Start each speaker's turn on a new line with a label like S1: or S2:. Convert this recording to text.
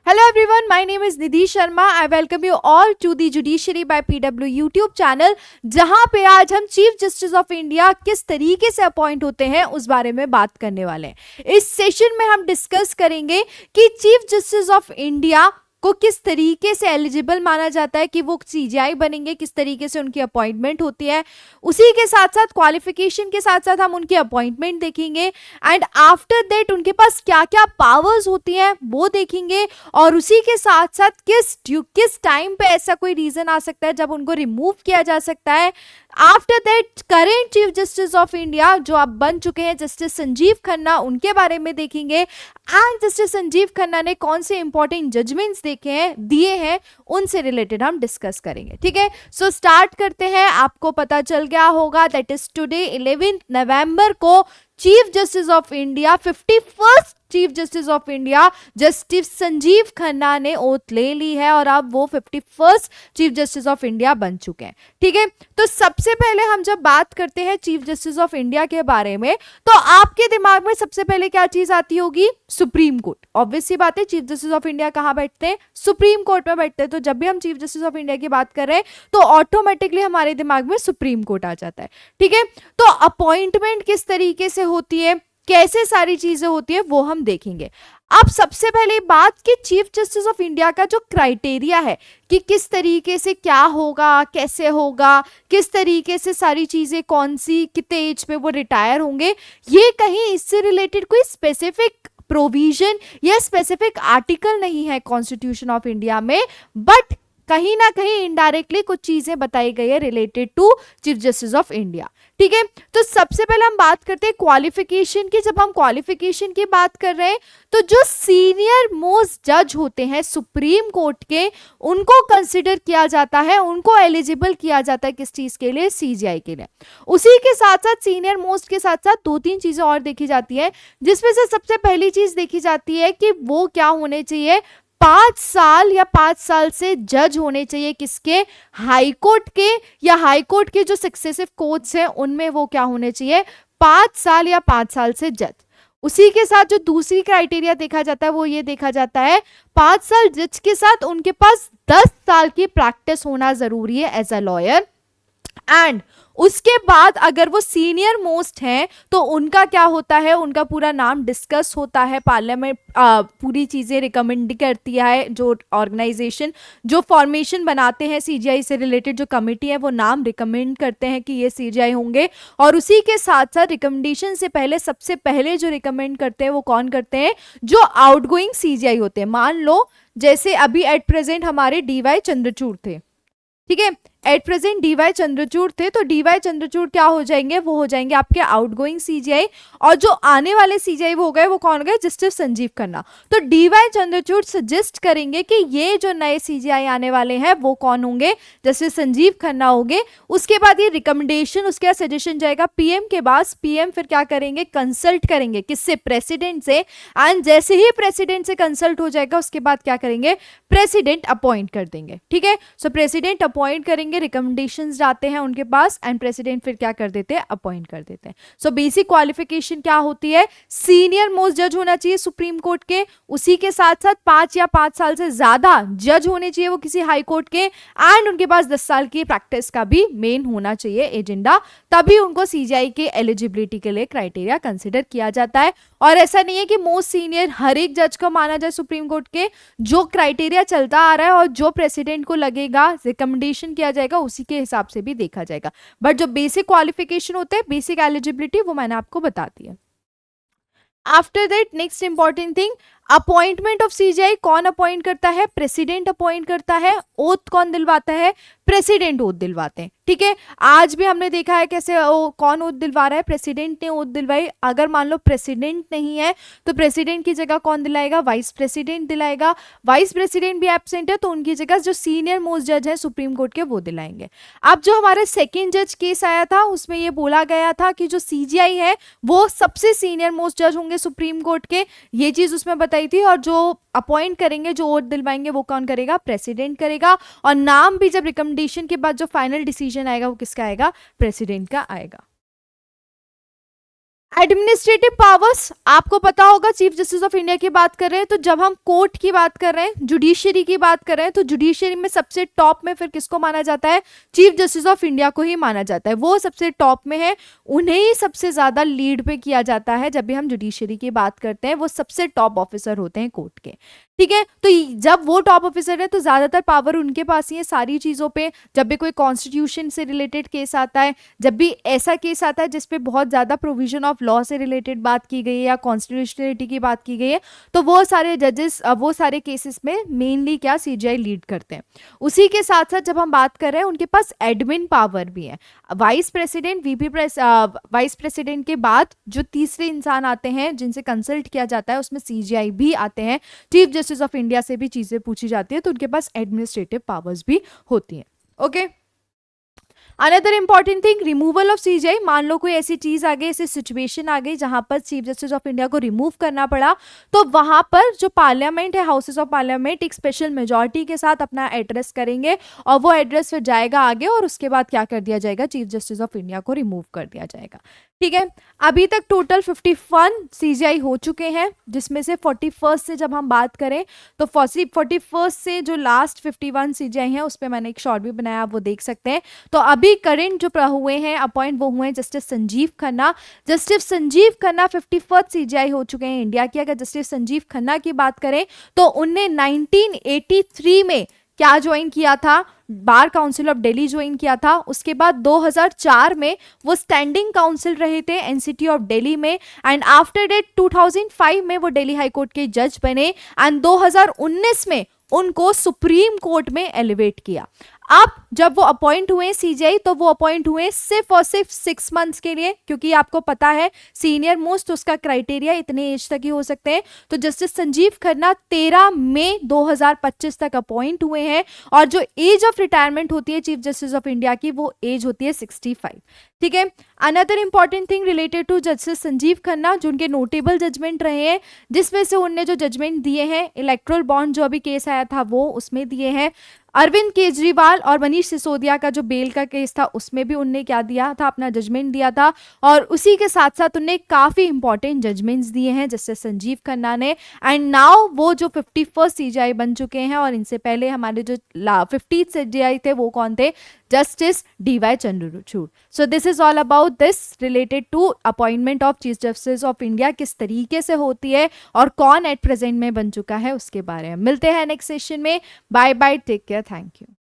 S1: Hello everyone, my name is Nidhi Sharma. I welcome you all to the Judiciary by PW YouTube channel, जहां पे आज हम chief justice of India किस तरीके से appoint होते हैं उस बारे में बात करने वाले हैं। इस सेशन में हम डिस्कस करेंगे कि चीफ जस्टिस ऑफ इंडिया को किस तरीके से एलिजिबल माना जाता है कि वो सीजीआई बनेंगे, किस तरीके से उनकी अपॉइंटमेंट होती है। उसी के साथ साथ क्वालिफिकेशन के साथ साथ हम उनकी अपॉइंटमेंट देखेंगे एंड आफ्टर दैट उनके पास क्या क्या पावर्स होती हैं वो देखेंगे। और उसी के साथ साथ किस टाइम पे ऐसा कोई रीजन आ सकता है जब उनको रिमूव किया जा सकता है। After that current chief justice of India जो अब बन चुके हैं जस्टिस संजीव खन्ना, उनके बारे में देखेंगे एंड जस्टिस संजीव खन्ना ने कौन से इंपॉर्टेंट जजमेंट्स दिए हैं उनसे रिलेटेड हम डिस्कस करेंगे। ठीक है, सो स्टार्ट करते हैं। आपको पता चल गया होगा दैट इज टुडे 11 नवंबर को chief justice of India 51st chief justice of India justice Sanjiv Khanna ने ओथ ले ली है और अब वो 51st chief justice of India बन चुके हैं। ठीक है, तो सबसे पहले हम जब बात करते हैं चीफ जस्टिस ऑफ इंडिया के बारे में तो आपके दिमाग में सबसे पहले क्या चीज आती होगी? Supreme court. ऑब्वियस सी बात है, चीफ जस्टिस ऑफ इंडिया कहाँ बैठते हैं? सुप्रीम कोर्ट में बैठते हैं। तो जब भी हम चीफ जस्टिस ऑफ इंडिया की बात कर रहे हैं तो ऑटोमेटिकली हमारे दिमाग में सुप्रीम कोर्ट आ जाता है। ठीक है, तो अपॉइंटमेंट किस तरीके से होती है, कैसे सारी चीजें होती है वो हम देखेंगे। अब सबसे पहले बात कि चीफ जस्टिस ऑफ इंडिया का जो क्राइटेरिया है कि किस तरीके से क्या होगा, कैसे होगा, किस तरीके से सारी चीजें, कौन सी कितने एज पे वो रिटायर होंगे, ये कहीं इससे रिलेटेड कोई स्पेसिफिक प्रोविजन या स्पेसिफिक आर्टिकल नहीं है कॉन्स्टिट्यूशन ऑफ इंडिया में, बट कहीं ना कहीं इनडायरेक्टली कुछ चीजें बताई गई है related to chief justice of India. ठीक है, तो सबसे पहले हम बात करते हैं क्वालिफिकेशन की। जब हम क्वालिफिकेशन की बात कर रहे हैं तो जो सीनियर मोस्ट जज होते हैं सुप्रीम कोर्ट के, उनको कंसिडर किया जाता है, उनको एलिजिबल किया जाता है किस चीज के लिए? सीजीआई के लिए। उसी के साथ साथ सीनियर मोस्ट के साथ साथ दो तीन चीजें और देखी जाती है, जिसमें से सबसे पहली चीज देखी जाती है कि वो क्या होने चाहिए? 5 साल या 5 साल से जज होने चाहिए किसके? हाई कोर्ट के, या हाई कोर्ट के जो सक्सेसिव कोर्ट्स हैं उनमें वो क्या होने चाहिए? 5 साल या 5 साल से जज। उसी के साथ जो दूसरी क्राइटेरिया देखा जाता है वो ये देखा जाता है 5 साल जज के साथ उनके पास 10 साल की प्रैक्टिस होना जरूरी है एज अ लॉयर। एंड उसके बाद अगर वो सीनियर मोस्ट हैं तो उनका क्या होता है? उनका पूरा नाम डिस्कस होता है, पार्लियामेंट पूरी चीज़ें रिकमेंड करती है, जो ऑर्गेनाइजेशन जो फॉर्मेशन बनाते हैं सीजीआई से रिलेटेड जो कमेटी है वो नाम रिकमेंड करते हैं कि ये सीजीआई होंगे। और उसी के साथ साथ रिकमेंडेशन से पहले सबसे पहले जो रिकमेंड करते हैं वो कौन करते हैं? जो आउटगोइंग सीजीआई होते हैं। मान लो जैसे अभी एट प्रेजेंट हमारे डीवाई चंद्रचूड़ थे, ठीक है, एट प्रेजेंट डीवाई चंद्रचूड़ थे, तो डीवाई चंद्रचूड़ क्या हो जाएंगे? वो हो जाएंगे आपके आउटगोइंग सीजीआई। और जो आने वाले सीजीआई वो हो गए, वो कौन गए? जस्टिस संजीव खन्ना। तो डीवाई चंद्रचूड़ सजेस्ट करेंगे कि ये जो नए सीजीआई आने वाले हैं वो कौन होंगे? जस्टिस संजीव खन्ना होंगे। उसके बाद ये रिकमेंडेशन, उसके बाद सजेशन जाएगा पीएम के पास। पीएम फिर क्या करेंगे? कंसल्ट करेंगे किससे? प्रेसिडेंट से। एंड जैसे ही प्रेसिडेंट से कंसल्ट हो जाएगा उसके बाद क्या करेंगे? प्रेसिडेंट अपॉइंट कर देंगे। ठीक है, सो प्रेसिडेंट अपॉइंट करेंगे, रिकमेंडेशंस जाते हैं उनके पास एंड प्रेसिडेंट फिर क्या कर देते हैं? अपॉइंट कर देते हैं। सो बेसिक क्वालिफिकेशन क्या होती है? सीनियर मोस्ट जज होना चाहिए सुप्रीम कोर्ट के, उसी के साथ साथ 5 या 5 साल से ज्यादा जज होने चाहिए वो किसी हाई कोर्ट के, एंड उनके पास 10 साल की प्रैक्टिस का भी मेन होना चाहिए एजेंडा, तभी उनको सीजीआई के एलिजिबिलिटी के लिए क्राइटेरिया कंसिडर किया जाता है। और ऐसा नहीं है कि मोस्ट सीनियर हर एक जज को माना जाए सुप्रीम कोर्ट के, जो क्राइटेरिया चलता आ रहा है और जो प्रेसिडेंट को लगेगा रिकमेंडेशन किया जाएगा उसी के हिसाब से भी देखा जाएगा। बट जो बेसिक क्वालिफिकेशन होते हैं, बेसिक एलिजिबिलिटी, वो मैंने आपको बता दी है। After that next important thing, appointment of CGI कौन अपॉइंट करता है? प्रेसिडेंट अपॉइंट करता है। ओथ कौन दिलवाता है? प्रेसिडेंट ओथ दिलवाते हैं। ठीक है, आज भी हमने देखा है कैसे कौन ओथ दिलवा रहा है? प्रेसिडेंट ने ओथ दिलवाई। अगर मान लो प्रेसिडेंट नहीं है तो प्रेसिडेंट की जगह कौन दिलाएगा? वाइस प्रेसिडेंट दिलाएगा। वाइस प्रेसिडेंट भी एब्सेंट है तो उनकी जगह जो सीनियर मोस्ट जज है सुप्रीम कोर्ट के वो दिलाएंगे। अब जो हमारे सेकेंड जज केस आया था उसमें ये बोला गया था कि जो सीजीआई है वो सबसे सीनियर मोस्ट जज होंगे सुप्रीम कोर्ट के, ये चीज उसमें बताई थी। और जो अपॉइंट करेंगे, जो ओथ दिलवाएंगे वो कौन करेगा? प्रेसिडेंट करेगा। और नाम भी जब रिकमेंडेशन के बाद जो फाइनल डिसीजन आएगा वो किसका आएगा? प्रेसिडेंट का आएगा। एडमिनिस्ट्रेटिव पावर्स, आपको पता होगा चीफ जस्टिस ऑफ इंडिया की बात कर रहे हैं तो जब हम कोर्ट की बात कर रहे हैं, जुडिशरी की बात कर रहे हैं, तो जुडिशरी में सबसे टॉप में फिर किसको माना जाता है? चीफ जस्टिस ऑफ इंडिया को ही माना जाता है। वो सबसे टॉप में है, उन्हें ही सबसे ज्यादा लीड पे किया जाता है। जब भी हम जुडिशरी की बात करते हैं, वो सबसे टॉप ऑफिसर होते हैं कोर्ट के, ठीक है। तो जब वो टॉप ऑफिसर है तो ज्यादातर पावर उनके पास ही है सारी चीजों पे। जब भी कोई कॉन्स्टिट्यूशन से रिलेटेड केस आता है, जब भी ऐसा केस आता है जिसपे बहुत ज्यादा प्रोविजन ऑफ लॉ से रिलेटेड बात की गई है या कॉन्स्टिट्यूशनलिटी की बात की गई है, तो वो सारे जजेस वो सारे केसेस में मेनली क्या सीजीआई लीड करते हैं। उसी के साथ साथ जब हम बात कर रहे हैं, उनके पास एडमिन पावर भी है। वाइस प्रेसिडेंट, वाइस प्रेसिडेंट के बाद जो तीसरे इंसान आते हैं जिनसे कंसल्ट किया जाता है, उसमें सीजीआई भी आते हैं। चीफ जस्टिस ऑफ इंडिया से भी चीजें पूछी जाती है, तो उनके पास एडमिनिस्ट्रेटिव पावर्स भी होती हैं। Okay, another important thing, removal of CGI. मान लो कोई ऐसी चीज आ गई, ऐसी सिचुएशन आ गई जहां पर चीफ जस्टिस ऑफ इंडिया को रिमूव करना पड़ा, तो वहां पर जो पार्लियामेंट है, हाउसेस ऑफ पार्लियामेंट एक स्पेशल मेजोरिटी के साथ अपना एड्रेस करेंगे और वो एड्रेस फिर जाएगा आगे और उसके बाद क्या कर दिया जाएगा? चीफ जस्टिस ऑफ इंडिया को रिमूव कर दिया जाएगा, ठीक है। अभी तक टोटल 51 सीजीआई हो चुके हैं, जिसमें से 41 से जब हम बात करें तो 41 से जो लास्ट 51 सीजीआई हैं, उस पर मैंने एक शॉर्ट भी बनाया, आप वो देख सकते हैं। तो अभी करंट जो हुए हैं अपॉइंट, वो हुए हैं justice Sanjiv Khanna. Justice Sanjiv Khanna 51 CGI हो चुके हैं इंडिया के। अगर जस्टिस संजीव खन्ना की बात करें तो उनने 1983 में क्या ज्वाइन किया था? Bar council of Delhi join किया था। उसके बाद 2004 में वो स्टैंडिंग काउंसिल रहे थे एनसीटी ऑफ दिल्ली में, एंड आफ्टर डेट 2005 में वो दिल्ली हाई कोर्ट के जज बने, एंड 2019 में उनको सुप्रीम कोर्ट में एलिवेट किया। अब जब वो अपॉइंट हुए सीजीआई, तो वो अपॉइंट हुए सिर्फ और सिर्फ 6 मंथ्स के लिए, क्योंकि आपको पता है सीनियर मोस्ट उसका क्राइटेरिया इतने एज तक ही हो सकते हैं। तो जस्टिस संजीव खन्ना 13 मई 2025 तक अपॉइंट हुए हैं, और जो एज ऑफ रिटायरमेंट होती है चीफ जस्टिस ऑफ इंडिया की, वो एज होती है 65, ठीक है। Another important thing related to justice Sanjiv Khanna, जो उनके नोटेबल जजमेंट रहे हैं, जिसमें से उनने जो जजमेंट दिए हैं, इलेक्ट्रल बॉन्ड जो अभी केस आया था वो उसमें दिए हैं, अरविंद केजरीवाल और मनीष सिसोदिया का जो बेल का केस था उसमें भी उनने क्या दिया था? अपना जजमेंट दिया था। और उसी के साथ साथ उनने काफी इंपॉर्टेंट जजमेंट्स दिए हैं जस्टिस संजीव खन्ना ने, एंड नाउ वो जो 51 सीजीआई बन चुके हैं। और इनसे पहले हमारे जो 50 सीजीआई थे वो कौन थे? Justice D Y Chandrachud. So this is all about this related to appointment of chief justice of India, किस तरीके से होती है और कौन एट प्रेजेंट में बन चुका है उसके बारे में। मिलते हैं नेक्स्ट सेशन में। Bye bye, take care, thank you.